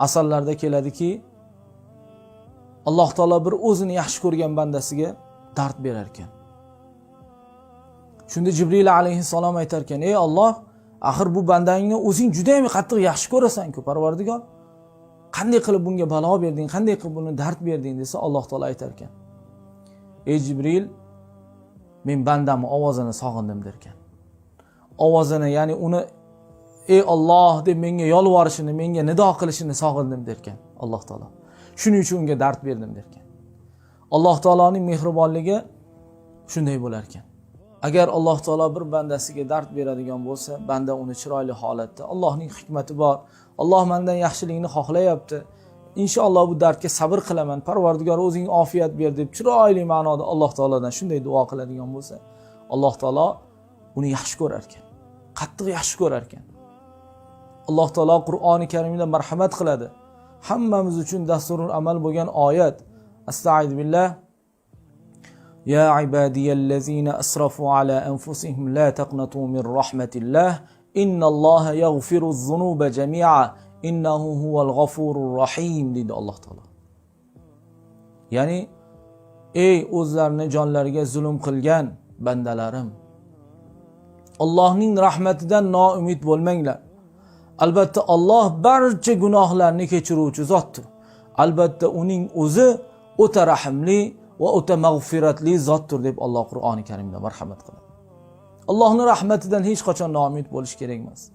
asarlarda keladiki, Alloh taolo bir o'zini yaxshi ko'rgan bandasiga dard berar ekan. Shunda Jibril alayhissalom aytar ekan: "Ey Alloh, axir bu bandangni o'zing juda ham qattiq yaxshi ko'rasan-ku, Parvardigor. Qanday qilib bunga balo berding, qanday qilib buni dard berding?" desa, Alloh taolo aytar ekan: "Ey Jibril, men bandamning ovozini sog'indim" derkan. Ovozini, ya'ni uni "Ey Alloh" deb menga yolvorishini, menga nido qilishini sog'indim derkan Alloh taolo. Shuning uchun unga dard berdim derkan. Alloh taoloning mehribonligi shunday bo'lar ekan. Agar Alloh taolo bir bandasiga dard beradigan bo'lsa, banda uni chiroyli holatda, Allohning hikmati bor, Alloh mendan yaxshilikni xohlayapti, inshaalloh bu dardga sabr qilaman, Parvardigor o'zing ofiyat ber deb chiroyli ma'noda Alloh taolodan shunday duo qiladigan bo'lsa, Alloh taolo uni yaxshi ko'rar ekan. Qattiq yaxshi ko'rar ekan. Alloh taolo Qur'oni Karimda marhamat qiladi. Hammamiz uchun dasturul amal bo'lgan oyat. Astag'firu billah. Ya ibadiyallazina asrafu ala anfusihim la taqnatu min rahmatillah. Innalloha yaghfiruz zunuba jami'a. Innahu huval g'afurur rahim dedi Alloh taolo. Ya'ni ey o'zlarini jonlariga zulm qilgan bandalarim, Allohning rahmatidan noumid bo'lmanglar. Albatta Alloh barcha gunohlarni kechiruvchi zotdir. Albatta uning o'zi o'ta rahimli va o'ta mag'firatli zotdir deb Alloh Qur'oni Karimda marhamat qiladi. Allohning rahmatidan hech qachon noumid bo'lish kerak emas.